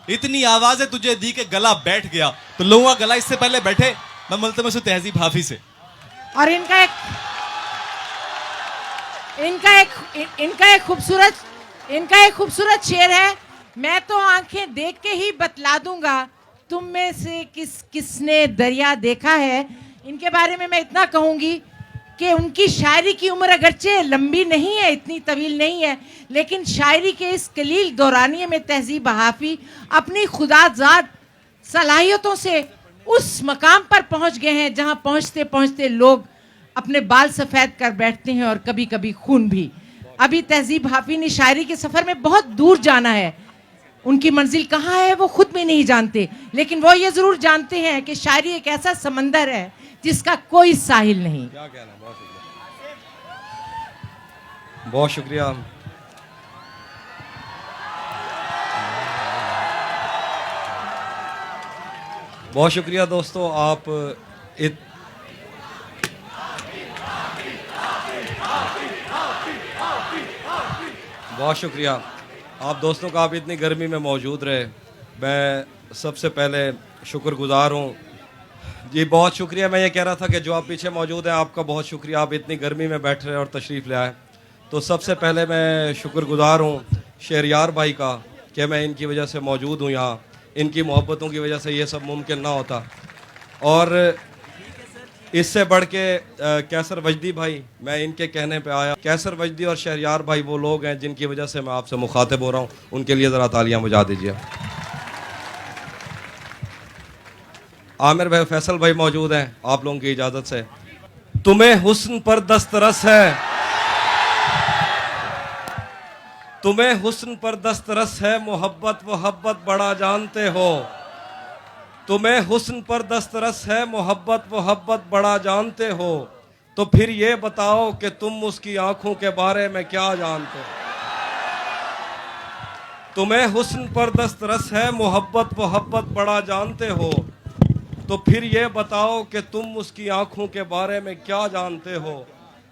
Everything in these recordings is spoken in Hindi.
इतनी आवाजें तुझे दी कि गला बैठ गया, तो लोगों का गला इससे पहले बैठे मैं मुल्तमस हूं तहजीब हाफी से। और इनका एक खूबसूरत शेर है। मैं तो आंखें देख के ही बतला दूंगा तुम में से किसने दरिया देखा है। इनके बारे में मैं इतना कहूंगी कि उनकी शायरी की उम्र अगरचे लंबी नहीं है, इतनी तवील नहीं है, लेकिन शायरी के इस कलील दौरानिये में तहजीब हाफी अपनी खुदाजाद सलाहियतों से उस मकाम पर पहुंच गए हैं जहां पहुंचते पहुंचते लोग अपने बाल सफ़ेद कर बैठते हैं और कभी कभी खून भी। अभी तहजीब हाफी ने शायरी के सफ़र में बहुत दूर जाना है। उनकी मंजिल कहाँ है वो खुद भी नहीं जानते, लेकिन वो ये ज़रूर जानते हैं कि शायरी एक ऐसा समंदर है जिसका कोई साहिल नहीं। क्या कहना, बहुत शुक्रिया। बहुत शुक्रिया दोस्तों, आप बहुत शुक्रिया आप दोस्तों का, आप इतनी गर्मी में मौजूद रहे। मैं सबसे पहले शुक्रगुजार हूँ जी, बहुत शुक्रिया। मैं ये कह रहा था कि जो आप पीछे मौजूद हैं आपका बहुत शुक्रिया, आप इतनी गर्मी में बैठ रहे और तशरीफ़ ले आए। तो सबसे पहले मैं शुक्रगुजार हूँ शहरयार भाई का कि मैं इनकी वजह से मौजूद हूँ यहाँ, इनकी मोहब्बतों की वजह से ये सब मुमकिन ना होता। और इससे बढ़ के कैसर वजदी भाई, मैं इनके कहने पे आया। कैसर वजदी और शहरयार भाई वो लोग हैं जिनकी वजह से मैं आपसे मुखातिब हो रहा हूँ, उनके लिए ज़रा तालियां बजा दीजिए। आमिर भाई, फैसल भाई मौजूद हैं, आप लोगों की इजाज़त से। तुम्हें हुस्न पर दस्तरस है, तुम्हें हुस्न पर दस्तरस है, मोहब्बत बड़ा जानते हो। तुम्हें हुस्न पर दस्तरस है, मोहब्बत बड़ा जानते हो। तो फिर ये बताओ कि तुम उसकी आंखों के बारे में क्या जानते हो। तुम्हें हुस्न पर दस्तरस है, मोहब्बत बड़ा जानते हो। तो फिर ये बताओ कि तुम उसकी आंखों के बारे में क्या जानते हो।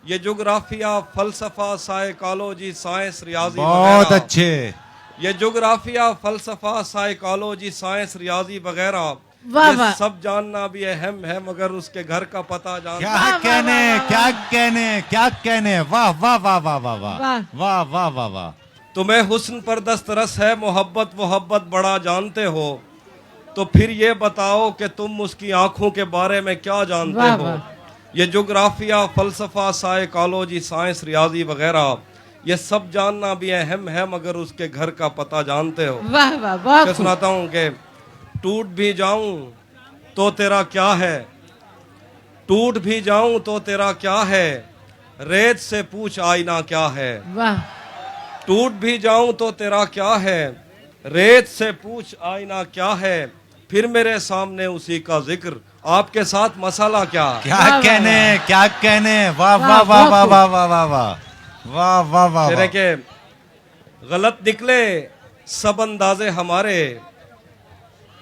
ये जोग्राफिया, फलसफा, साइकोलॉजी, साइंस, रियाजी, बहुत अच्छे। ये जोग्राफिया, फलसफा, साइकोलॉजी, साइंस, रियाजी वगैरह ये सब जानना भी अहम है, मगर उसके घर का पता जानना। क्या कहने। वाह वाह वाह वाह वाह वाह वाह वाह वाह वाह। तुम्हें हुस्न पर दस्तरस है, मोहब्बत बड़ा जानते हो। तो फिर ये बताओ कि तुम उसकी आंखों के बारे में क्या जानते हो। ये जोग्राफिया, फलसफा, साइकोलॉजी, साइंस, रियाजी वगैरह ये सब जानना भी अहम है, मगर उसके घर का पता जानते हो। वाह वाह, बहुत सुनाता हूँ कि टूट भी जाऊं तो तेरा क्या है, टूट भी जाऊं तो तेरा क्या है, रेत से पूछ आईना क्या है। वाह। टूट भी जाऊं तो तेरा क्या है, रेत से पूछ आईना क्या है, फिर मेरे सामने उसी का जिक्र, आपके साथ मसाला क्या। क्या कहने। वाह वाह वाह वाह वाह वाह वाह वाह वाह वाह वाह। तेरे के गलत निकले सब अंदाजे हमारे,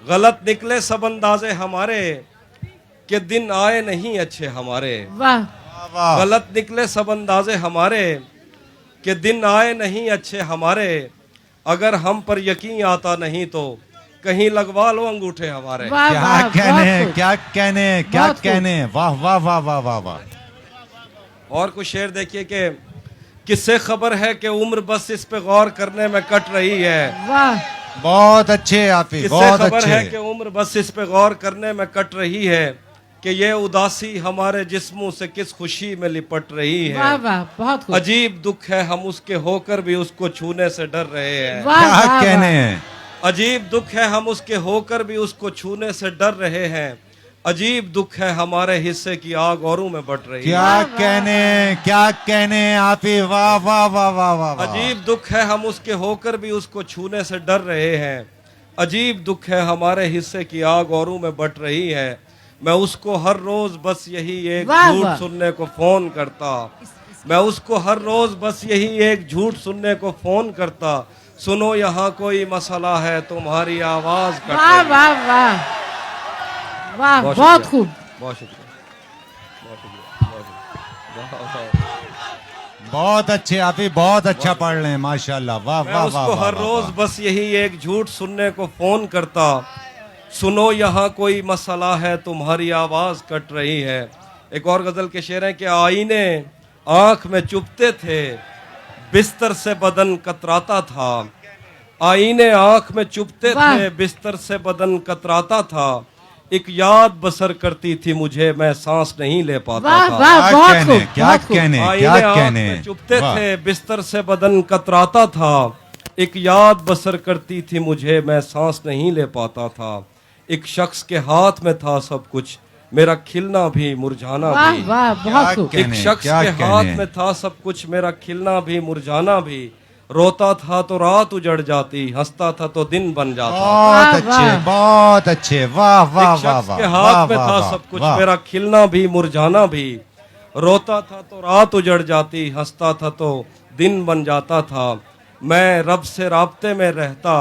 गलत निकले सब अंदाजे हमारे, कि दिन आए नहीं अच्छे हमारे। वाह। गलत निकले सब अंदाजे हमारे, कि दिन आए नहीं अच्छे हमारे, अगर हम पर यकीन आता नहीं तो कहीं लगवा लो अंगूठे हमारे। क्या कहने। वाह वाह वाह वाह वाह वाह। और कुछ शेर देखिए कि किससे खबर है कि उम्र बस इस पे गौर करने में कट रही है। वाह। बहुत अच्छे आफी, बहुत खबर अच्छे। है कि उम्र बस इस पे गौर करने में कट रही है, कि ये उदासी हमारे जिस्मों से किस खुशी में लिपट रही है। वाह वाह, बहुत खूब। अजीब दुख है हम उसके होकर भी उसको छूने से डर रहे हैं। क्या कहने। अजीब दुख है हम उसके होकर भी उसको छूने से डर रहे हैं, अजीब दुख है हमारे हिस्से की आग औरों में बट रही है। क्या कहने आफी। वाह वाह वाह वाह वाह। अजीब दुख है हम उसके होकर भी उसको छूने से डर रहे हैं, अजीब दुख है हमारे हिस्से की आग औरों में बट रही है। मैं उसको हर रोज बस यही एक झूठ सुनने को फोन करता, मैं उसको हर रोज बस यही एक झूठ सुनने को फोन करता, सुनो यहाँ कोई मसला है तुम्हारी आवाज कट वाह वाह वाह वाह, बहुत खूब। बहुत शुक्रिया, बहुत शुक्रिया, बहुत शुक्रिया। बहुत अच्छे आप ही बहुत अच्छा पढ़ रहे हैं माशाल्लाह वाह मैं वाह वाह उसको वाह, हर वाह, रोज वाह। बस यही एक झूठ सुनने को फोन करता, सुनो यहाँ कोई मसला है तुम्हारी आवाज कट रही है। एक और गजल के शेर है कि आईने आंख में चुभते थे, बिस्तर से बदन कतराता था। आईने आंख में चुभते वाह। थे, बिस्तर से बदन कतराता था। एक याद बसर करती थी मुझे, मैं सांस नहीं ले पाता वाह था। वाह, क्या बहुत कहने खूब, क्या बहुत खूब। कहने आईने क्या आंख कहने में चुभते वाह। थे, बिस्तर से बदन कतराता था। एक याद बसर करती थी मुझे, मैं सांस नहीं ले पाता था। एक शख्स के हाथ में था सब कुछ, मेरा खिलना भी मुरझाना वाह भी। वाह, बहुत खूब। क्या एक कहने, शख्स क्या के कहने। हाथ में था सब कुछ, मेरा खिलना भी मुरझाना भी। रोता था तो रात उजड़ जाती, हंसता था तो दिन बन जाता। बहुत वाह, अच्छे वाह। बहुत अच्छे वाह वाह एक वाह शख्स वाह के वाह हाथ में वाह, था वाह, सब कुछ, वाह। मेरा खिलना भी मुरझाना भी। रोता था तो रात उजड़ जाती, हंसता था तो दिन बन जाता था। मैं रब से राब्ते में रहता,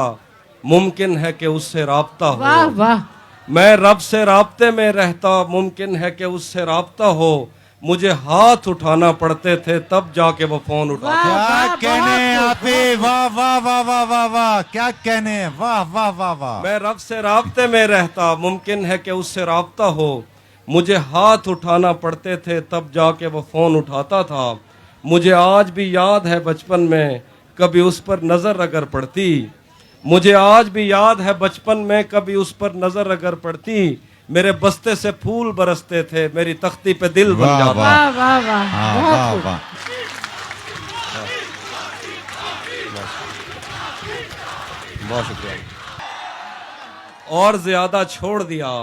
मुमकिन है कि उससे राब्ता वाह हो। वाह, मैं रब से राब्ते में रहता, मुमकिन है कि उससे राब्ता हो। मुझे हाथ उठाना पड़ते थे तब जाके वो फोन उठाता। वाह। क्या वाह, कहने बहुत आप ही वाह वाह वाह वाह वाह वाह क्या कहने वाह वाह वाह वाह मैं रब से राब्ते में रहता, मुमकिन है कि उससे राब्ता हो। मुझे हाथ उठाना पड़ते थे तब जाके वो फोन उठाता था। मुझे आज भी याद है बचपन में कभी उस पर नजर अगर पड़ती। मुझे आज भी याद है बचपन में कभी उस पर नजर अगर पड़ती। मेरे बस्ते से फूल बरसते थे, मेरी तख्ती पे दिल बन वाह, जाता। वाह वाह वाह, हाँ बहुत वाह खूब। वाह बहुत शुक्रिया। और ज्यादा छोड़ दिया,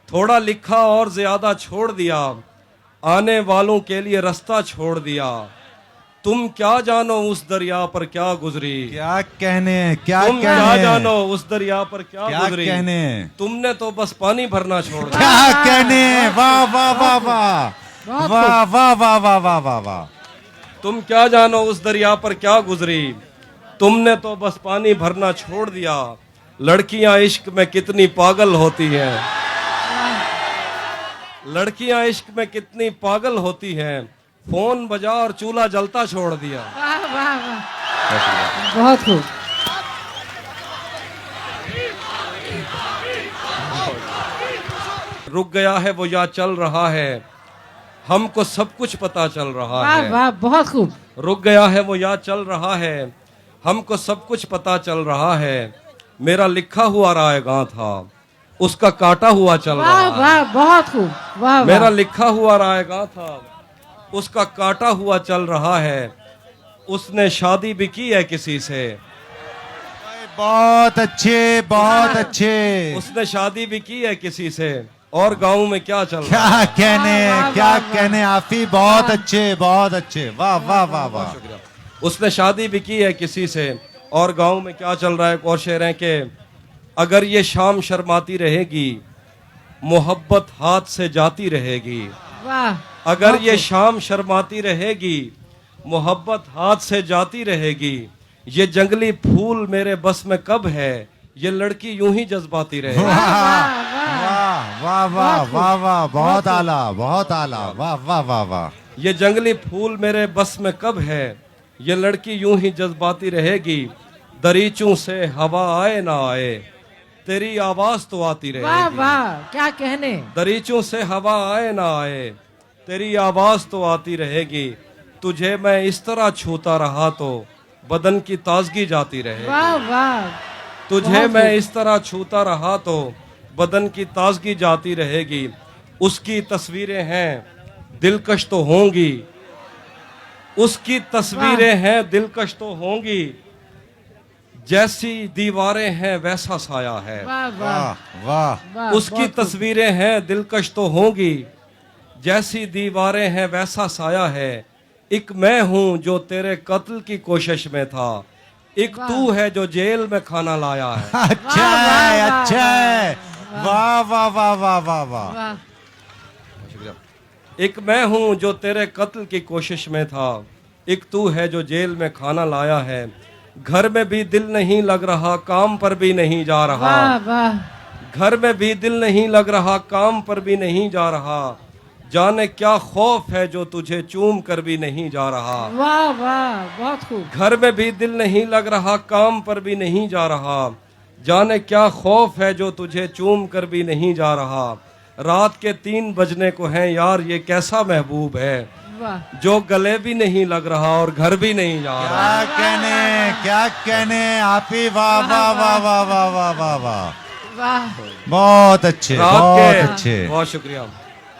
थोड़ा लिखा और ज्यादा छोड़ दिया। आने वालों के लिए रास्ता छोड़ दिया। तुम क्या जानो उस दरिया पर क्या गुजरी। क्या कहने क्या तुम क्या कहने जानो उस दरिया पर क्या क्या गुजरी। कहने तुमने तो बस पानी भरना छोड़ दिया। क्या कहने वाह वाह वाह वाह बहुत वाह वाह वाह वाह वाह वाह वाह तुम क्या जानो उस दरिया पर क्या गुजरी। तुमने तो बस पानी भरना छोड़ दिया। लड़कियां इश्क में कितनी पागल होती हैं। लड़कियां इश्क में कितनी पागल होती हैं। फोन बजा और चूल्हा जलता छोड़ दिया। वाह वाह वाह, बहुत खूब। रुक गया है वो या चल रहा है, हमको सब कुछ पता चल रहा वाह है। वाह, बहुत खूब। रुक गया है वो या चल रहा है, हमको सब कुछ पता चल रहा है। मेरा लिखा हुआ रायगां था, उसका काटा हुआ चल वाह रहा है। वाह, बहुत खूब। वाह मेरा वाह, लिखा हुआ रायगां था, उसका काटा हुआ चल रहा है। उसने शादी भी की है किसी से। बहुत अच्छे बहुत अच्छे उसने शादी भी की है किसी से। और गांव में क्या चल रहा क्या है। कहने वाह, वाह, क्या वाह, वाह। कहने आप ही बहुत अच्छे बहुत अच्छे वाह वाह वाह वाह शुक्रिया। उसने शादी भी की है किसी से। और गांव में क्या चल रहा है। एक और शेर है कि अगर ये शाम शर्माती रहेगी, मोहब्बत हाथ से जाती रहेगी। वाह। अगर बहुत ये खूब। शाम शर्माती रहेगी, मोहब्बत हाथ से जाती रहेगी। ये जंगली फूल मेरे बस में कब है, ये लड़की यूं ही जज्बाती रहेगी। वाह वाह, वाह वाह वाह वाह वाह बहुत आला बहुत आला वाह वाह वाह वाह ये जंगली फूल मेरे बस में कब है, ये लड़की यूं ही जज्बाती रहेगी। दरीचों से हवा आए ना आए, तेरी आवाज तो आती वाह रहेगी। वाह, क्या कहने। दरीचों से हवा आए ना आए, तेरी आवाज तो आती रहेगी। तुझे मैं इस तरह छूता रहा तो बदन की ताजगी जाती रहेगी। वाह वाह, तुझे बहुत मैं खूब। इस तरह छूता रहा तो बदन की ताजगी जाती रहेगी। उसकी तस्वीरें हैं दिलकश तो होंगी, उसकी तस्वीरें हैं दिलकश तो होंगी। जैसी दीवारें हैं वैसा साया है। वाह वाह वाह वाह वाह, उसकी बहुत खूब। तस्वीरें हैं दिलकश तो होंगी। जैसी दीवारें हैं वैसा साया है। एक मैं हूं जो तेरे कत्ल की कोशिश में था, एक वाह। तू है जो जेल में खाना लाया है। अच्छा वाह, वाह, है वाह, अच्छा है वाह वाह वाह वाह वाह वाह वाह। एक मैं हूं जो तेरे कत्ल की कोशिश में था, एक तू है जो जेल में खाना लाया है। घर में भी दिल नहीं लग रहा, काम पर भी नहीं जा रहा। वाह वाह, घर में भी दिल नहीं लग रहा, काम पर भी नहीं जा रहा। जाने क्या खौफ है जो तुझे चूम कर भी नहीं जा रहा। वाह वाह, बहुत खूब। घर में भी दिल नहीं लग रहा, काम पर भी नहीं जा रहा। जाने क्या खौफ है जो तुझे चूम कर भी नहीं जा रहा। रात के 3 बजने को हैं यार, ये कैसा महबूब है वाह जो गले भी नहीं लग रहा और घर भी नहीं जा रहा। क्या कहने आप ही, वाह वाह वाह वाह वाह वाह वाह वाह, वाह, बहुत अच्छे, रात बहुत के अच्छे। बहुत शुक्रिया,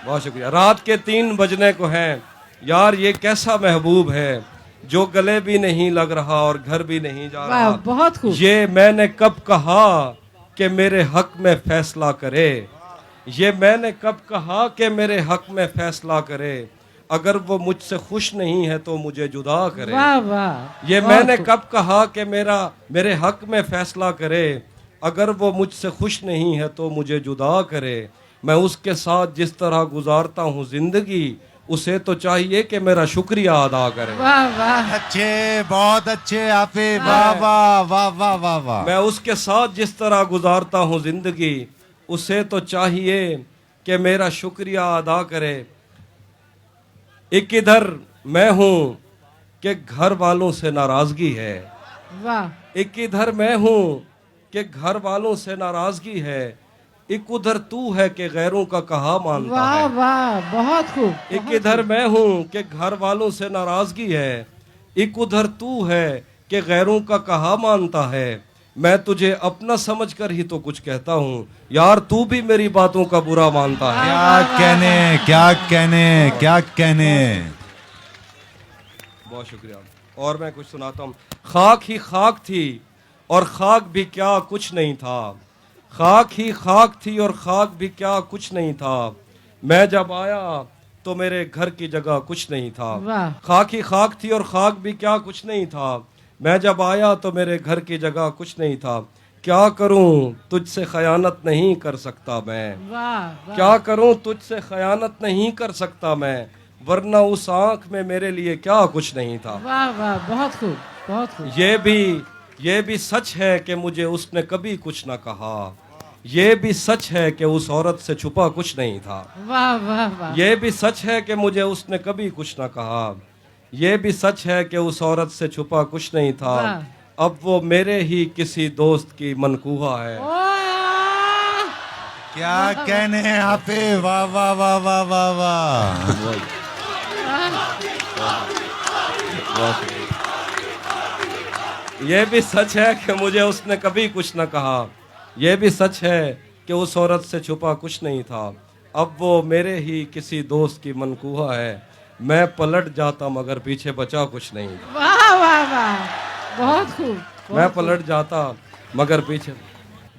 बहुत शुक्रिया। रात के 3 बजने को हैं यार, ये कैसा महबूब है जो गले भी नहीं लग रहा और घर भी नहीं जा वाह, रहा। बहुत खूब। ये मैंने कब कहा कि मेरे हक में फैसला करे। ये मैंने कब कहा कि मेरे हक में फैसला करे। अगर वो मुझसे खुश नहीं है तो मुझे जुदा करे। वाह वाह, ये बहुत मैंने खूब। कब कहा कि मेरे हक में फैसला करे। अगर वो मुझसे खुश नहीं है तो मुझे जुदा करे। मैं उसके साथ जिस तरह गुजारता हूँ जिंदगी, उसे तो चाहिए कि मेरा शुक्रिया अदा करे। वाह वाह, अच्छे, बहुत अच्छे आप ही, वाह वाह वाह वाह वाह वाह। मैं उसके साथ जिस तरह गुजारता हूँ जिंदगी, उसे तो चाहिए कि मेरा शुक्रिया अदा करे। एक इधर मैं हूँ कि घर वालों से नाराजगी है। वाह, एक इधर मैं हूँ कि घर वालों से नाराजगी है। एक उधर तू है कि गैरों का कहा मानता वाह है। वाह, बहुत खूब। एक इधर मैं हूँ कि घर वालों से नाराजगी है। एक उधर तू है कि गैरों का कहा मानता है। मैं तुझे अपना समझकर ही तो कुछ कहता हूँ यार, तू भी मेरी बातों का बुरा मानता है। क्या कहने, क्या कहने, क्या कहने। बहुत शुक्रिया। और मैं कुछ सुनाता हूँ। खाक ही खाक थी और खाक भी क्या कुछ नहीं था। खाक ही खाक थी और खाक भी क्या कुछ नहीं था। मैं जब आया तो मेरे घर की जगह कुछ नहीं था। वाह। खाक ही खाक थी और खाक भी क्या कुछ नहीं था। मैं जब आया तो मेरे घर की जगह कुछ नहीं था। क्या करूं तुझसे खयानत नहीं कर सकता मैं। वाह वाह, क्या करूं तुझसे खयानत नहीं कर सकता मैं। वरना उस आंख में मेरे लिए क्या कुछ नहीं था। वाह वाह, बहुत खूब, बहुत खूब। ये भी सच है कि मुझे उसने कभी कुछ न कहा। ये भी सच है कि उस औरत से छुपा कुछ नहीं था। वाह वाह वाह, ये भी सच है कि मुझे उसने कभी कुछ न कहा। ये भी सच है कि उस औरत से छुपा कुछ नहीं था। वाह। अब वो मेरे ही किसी दोस्त की मनकूहा है। वाह, क्या कहने आप ही, वाह वाह वाह वाह वाह वाह। ये भी सच है कि मुझे उसने कभी कुछ न कहा। ये भी सच है कि उस औरत से छुपा कुछ नहीं था। अब वो मेरे ही किसी दोस्त की मनकूहा है। मैं पलट जाता मगर पीछे बचा कुछ नहीं। वाह वाह वाह, बहुत खूब। मैं पलट जाता मगर पीछे।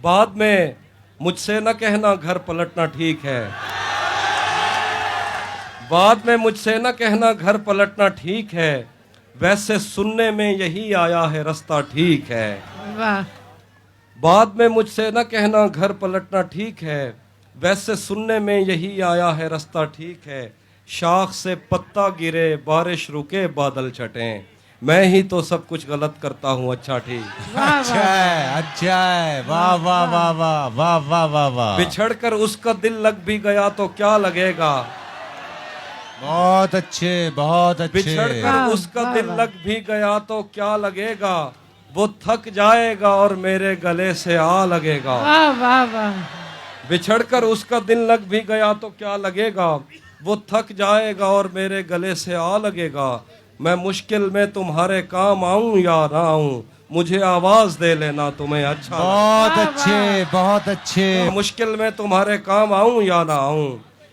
बाद में मुझसे न कहना घर पलटना ठीक है। बाद में मुझसे न कहना घर पलटना ठीक है। वैसे सुनने में यही आया है रास्ता ठीक है। वाह, बाद में मुझसे न कहना घर पलटना ठीक है। वैसे सुनने में यही आया है रास्ता ठीक है। शाख से पत्ता गिरे, बारिश रुके, बादल छटे। मैं ही तो सब कुछ गलत करता हूँ, अच्छा ठीक। वाह अच्छा है, अच्छा है, वाह वाह वाह वाह वाह वाह वाह वाह। बिछड़कर उसका दिल लग भी गया तो क्या लगेगा। बहुत अच्छे, बहुत अच्छे। बिछड़कर उसका वाह, दिल वाह। लग भी गया तो क्या लगेगा। वो थक जाएगा और मेरे गले से आ लगेगा। वाह वाह वाह, बिछड़कर उसका दिल लग भी गया तो क्या लगेगा। वो थक जाएगा और मेरे गले से आ लगेगा। मैं मुश्किल में तुम्हारे काम आऊं या ना आऊं, मुझे आवाज दे लेना तुम्हें अच्छा लगेगा। बहुत अच्छे, बहुत अच्छे। मुश्किल में तुम्हारे काम आऊं या ना आऊं,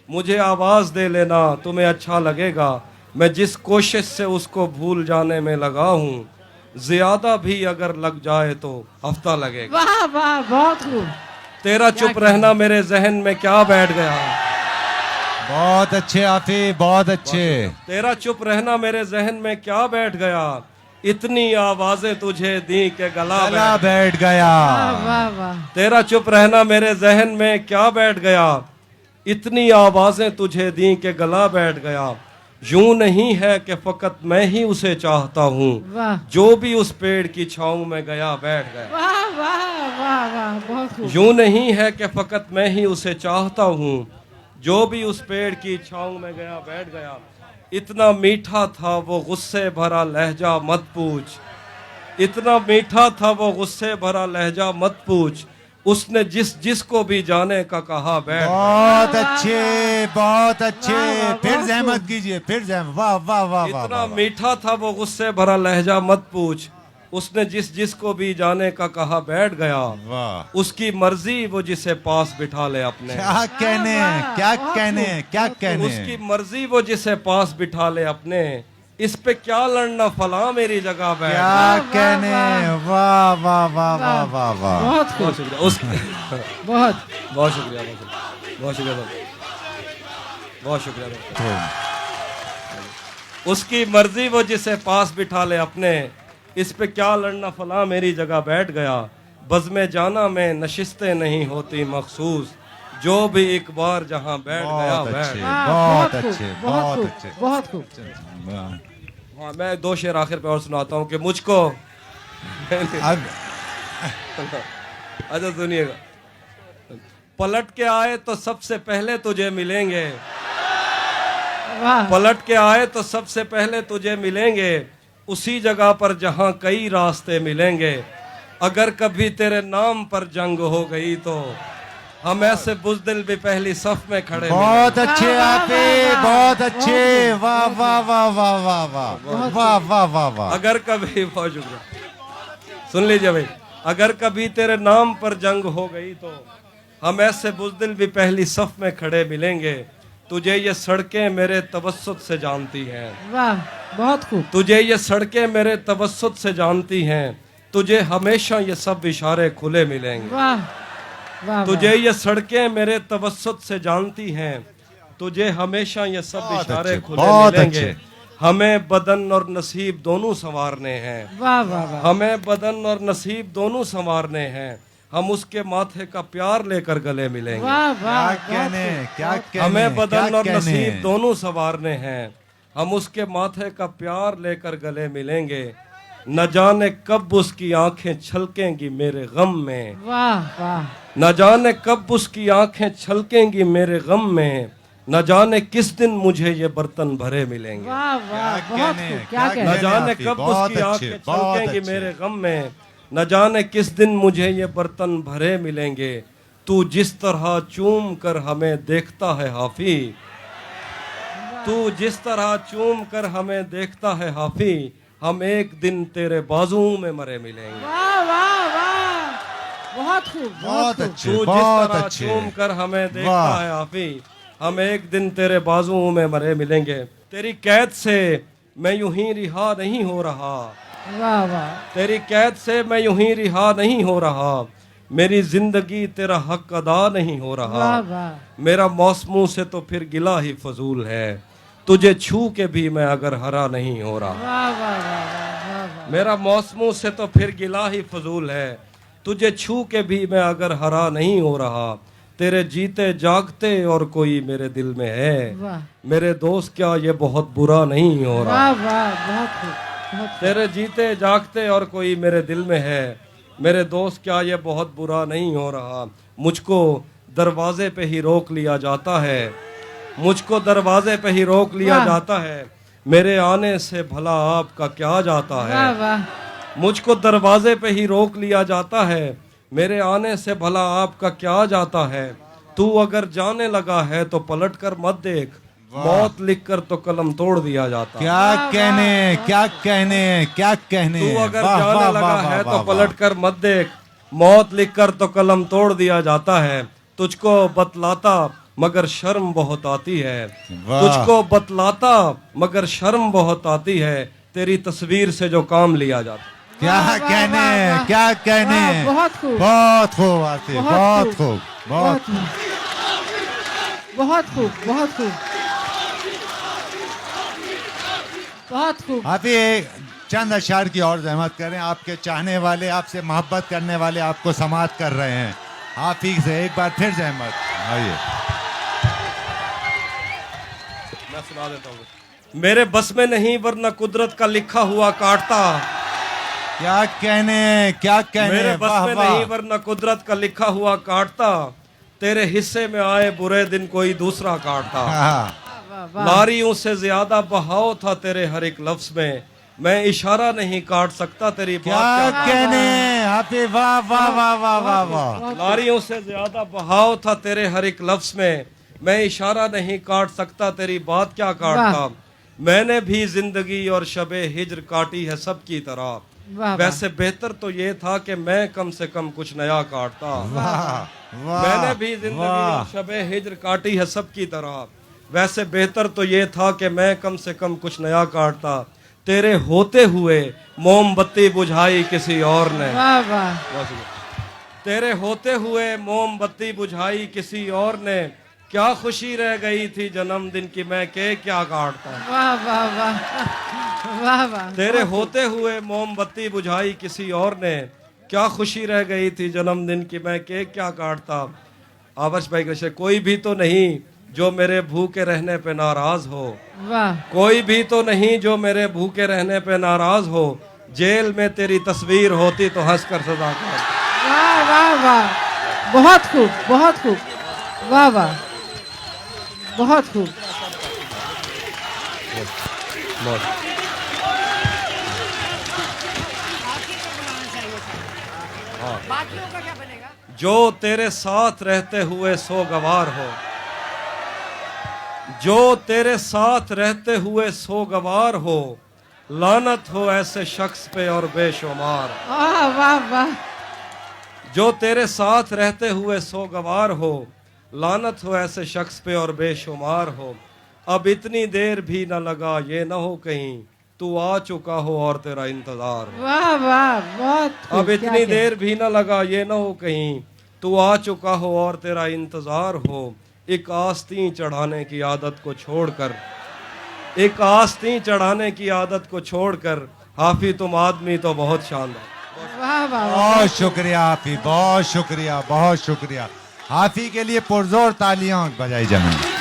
मुझे आवाज दे लेना तुम्हें अच्छा लगेगा। मैं जिस कोशिश से उसको भूल जाने में लगा हूँ, ज्यादा भी अगर लग जाए तो हफ्ता लगेगा। वाह वाह, बहुत खूब। तेरा चुप रहना मेरे जहन में क्या बैठ गया। बहुत अच्छे आफी, बहुत अच्छे। तेरा चुप रहना मेरे जहन में क्या बैठ गया। इतनी आवाजें तुझे दी के गला गला बैठ। बैठ गया। वाह वाह वाह, तेरा चुप रहना मेरे जहन में क्या बैठ गया। इतनी आवाजें तुझे दी के गला बैठ गया। यूं नहीं है कि फकत मैं ही उसे चाहता हूँ, वाह जो भी उस पेड़ की छाँव में गया बैठ गया। वाह वाह वाह वाह, बहुत खूब। यूं नहीं है कि फकत मैं ही उसे चाहता हूँ, जो भी उस पेड़ की छांव में गया बैठ गया। इतना मीठा था वो गुस्से भरा लहजा मत पूछ, इतना मीठा था वो गुस्से भरा लहजा मत पूछ, उसने जिस जिसको भी जाने का कहा बैठ। बहुत अच्छे, बहुत अच्छे। फिर जहमत कीजिए, फिर जहमत। वाह वाह वाह वाह इतना वाह, वाह। मीठा था वो गुस्से भरा लहजा मत पूछ, उसने जिस जिसको भी जाने का कहा बैठ गया। वाह, उसकी मर्जी वो जिसे पास बिठा ले अपने, क्या कहने, क्या कहने, क्या कहने। उसकी मर्जी वो जिसे पास बिठा ले अपने, इस पे क्या लड़ना फला मेरी जगह बैठ। क्या कहने। वाह वाह वाह वाह वाह वाह। बहुत बहुत खूब, शुक्रिया बहुत बहुत शुक्रिया, बहुत शुक्रिया, बहुत शुक्रिया। उसकी मर्जी वो जिसे पास बिठा ले अपने, इस पे क्या लड़ना फला मेरी जगह बैठ गया। बज़्म जाना में नशिस्तें नहीं होती मखसूस, जो भी एक बार जहां बैठ गया बहुत बैठ। अच्छे, वाह, बहुत खूब, अच्छे, बहुत बहुत खूब, अच्छे। बहुत खूब। वाह। हाँ, मैं 2 शेर आखिर पे और सुनाता हूँ कि मुझको अब अच्छा सुनिएगा। पलट के आए तो सबसे पहले तुझे मिलेंगे, वाह, पलट के आए तो सबसे पहले तुझे मिलेंगे, उसी जगह पर जहां कई रास्ते मिलेंगे। अगर कभी तेरे नाम पर जंग हो गई तो हम ऐसे बुज़दिल भी पहली सफ में खड़े बहुत अच्छे वाह, वाह, आपे, वाह, वाह, बहुत बहुत अच्छे। वाह वाह वाह वाह वाह वाह वाह वाह वाह वाह। अगर कभी बहुत शुक्रिया, सुन लीजिए भाई, अगर कभी तेरे नाम पर जंग हो गई तो हम ऐसे बुज़दिल भी पहली सफ में खड़े मिलेंगे। तुझे ये सड़कें मेरे तवस्सुत से जानती हैं, वाह, बहुत खूब। तुझे ये सड़कें मेरे तवस्सुत से जानती हैं, तुझे हमेशा ये सब इशारे खुले मिलेंगे। वाह, वाह, तुझे ये सड़कें मेरे तवस्सुत से जानती हैं, तुझे हमेशा ये सब बहुत इशारे अच्छे, खुले बहुत मिलेंगे। अच्छे। हमें बदन और नसीब दोनों संवारने हैं, वाह, वाह, वाह, हमें बदन और नसीब दोनों संवारने हैं। हम उसके माथे का प्यार लेकर गले मिलेंगे। वाह, क्या वाह, कहने, क्या कहने, हमें बदन क्या और कहने। नसीब दोनों संवारने हैं, हम उसके माथे का प्यार लेकर गले मिलेंगे। न जाने कब उसकी आंखें छलकेंगी मेरे गम में, वाह, वाह, न जाने कब उसकी आंखें छलकेंगी मेरे गम में, न जाने किस दिन मुझे ये बर्तन भरे मिलेंगे। वाह, वाह, क्या बहुत कहने, खूब, क्या क्या कहने। न जाने आपकी, कब बहुत उसकी अच्छे, आंखें बहुत छलकेंगी अच्छे। मेरे गम में, न जाने किस दिन मुझे ये बर्तन भरे मिलेंगे। तू जिस तरह चूम कर हमें देखता है हाफी, तू जिस तरह चूम कर हमें देखता है हाफी, हम एक दिन तेरे बाजू में मरे मिलेंगे। वाह, वाह, वाह, बहुत खूब, बहुत खूब। अच्छे, तू जिस बहुत तरह अच्छे। चूम कर हमें देखता वाह। है हाफी, हम एक दिन तेरे बाजुओं में मरे मिलेंगे। तेरी कैद से मैं यूं ही रिहा नहीं हो रहा, वाह, वाह, तेरी कैद से मैं यूं ही रिहा नहीं हो रहा, मेरी जिंदगी तेरा हक अदा नहीं हो रहा। वाह, वाह, मेरा मौसमों से तो फिर गिला ही फजूल है, तुझे छू के भी मैं अगर हरा नहीं हो रहा। वाह, वाह, वाह, वाह, वाह, मेरा मौसमों से तो फिर गिला ही फजूल है, तुझे छू के भी मैं अगर हरा नहीं हो रहा। तेरे जीते जागते और कोई मेरे दिल में है, वाह, मेरे दोस्त क्या ये बहुत बुरा नहीं हो रहा। वाह, वाह, बहुत खूब, बहुत खूब। तेरे जीते जागते और कोई मेरे दिल में है, मेरे दोस्त क्या ये बहुत बुरा नहीं हो रहा। मुझको दरवाजे पे ही रोक लिया जाता है, मुझको दरवाजे पे ही रोक लिया वाह। जाता है, मेरे आने से भला आपका क्या जाता वाह, है। वाह, मुझको दरवाजे पे ही रोक लिया जाता है, मेरे आने से भला आपका क्या जाता है। तू अगर जाने लगा है तो पलट कर मत देख, मौत लिख कर तो कलम तोड़ दिया जाता है। क्या कहने, क्या कहने, क्या कहने। तू अगर वाह, जाने वाह, लगा वाह, है वाह, तो वाह। पलट कर मत देख, मौत लिख कर तो कलम तोड़ दिया जाता है। तुझको बतलाता मगर शर्म बहुत आती है, वाह। तुझको बतलाता मगर शर्म बहुत आती है, तेरी तस्वीर से जो काम लिया जाता। क्या वाह, वाह, कहने, वाह, वाह। क्या कहने। वाह, बहुत खूब, बहुत खूब आसिफ, बहुत बहुत खूब, खूब, बहुत खूब, बहुत खूब, बहुत खूब, बहुत खूब। आप ही चंद अशार की और जहमत करें। आपके चाहने वाले, आपसे मोहब्बत करने वाले आपको समात कर रहे हैं। आप ही से एक बार फिर जहमत। आइए। मैं सुना देता हूँ। मेरे बस में नहीं वरना कुदरत का लिखा हुआ काटता, क्या कहने, क्या कहने। मेरे बस वाह, में वाह। नहीं वरना कुदरत का लिखा हुआ काटता, तेरे हिस्से में आए बुरे दिन कोई दूसरा काटता। हाँ, वाह वाह लारियों से ज्यादा बहाव था तेरे हर एक लफ्ज में, मैं इशारा नहीं काट सकता तेरी क्या बात क्या। कहने हाफिज, वाह वाह वाह वाह वाह वाह। लारियों से ज्यादा बहाव था तेरे हर एक लफ्ज में, मैं इशारा नहीं काट सकता तेरी बात क्या काटता। मैंने भी जिंदगी और शबे हिज्र काटी है सबकी तरह, वाह वैसे बेहतर तो ये था कि मैं कम से कम कुछ नया काटता। वाह वाह मैंने भी जिंदगी वाह। और शबे हिज्र काटी है सबकी तरह, वैसे बेहतर तो ये था कि मैं कम से कम कुछ नया काटता। तेरे होते हुए मोमबत्ती बुझाई किसी और ने, वाह वाह तेरे होते हुए मोमबत्ती बुझाई किसी और ने, क्या खुशी रह गई थी जन्मदिन की मैं केक क्या काटता। वाह वाह वाह वाह वाह। तेरे होते हुए मोमबत्ती बुझाई किसी और ने, क्या खुशी रह गई थी जन्मदिन की मैं केक क्या काटता। आवर्ष भाई कृष्ण, कोई भी तो नहीं जो मेरे भूखे रहने पे नाराज हो, वाह कोई भी तो नहीं जो मेरे भूखे रहने पे नाराज हो, जेल में तेरी तस्वीर होती तो हंसकर सजा कर। वाह वाह वाह, बहुत खूब बहुत खूब, वाह वाह बहुत खूब। जो तेरे साथ रहते हुए सोगवार हो, जो तेरे साथ रहते हुए सोगवार हो, लानत हो ऐसे शख्स पे और बेशुमार। वाह वाह वाह, जो तेरे साथ रहते हुए सोगवार हो, लानत हो ऐसे शख्स पे और बेशुमार हो। अब इतनी देर भी न लगा ये न हो कहीं तू आ चुका हो और तेरा इंतजार हो। वाह वाह बहुत खूब, अब क्या इतनी कहना। देर भी न लगा ये न हो कहीं तू आ चुका हो और तेरा इंतजार हो। एक आस्तीं चढ़ाने की आदत को छोड़कर, एक आस्तीं चढ़ाने की आदत को छोड़कर, हाफिज तुम आदमी तो बहुत शानदार। वाह वाह वाह। बहुत शुक्रिया हाफिज, बहुत शुक्रिया, बहुत शुक्रिया। हाफिज के लिए पुरजोर तालियां बजाई जाएं।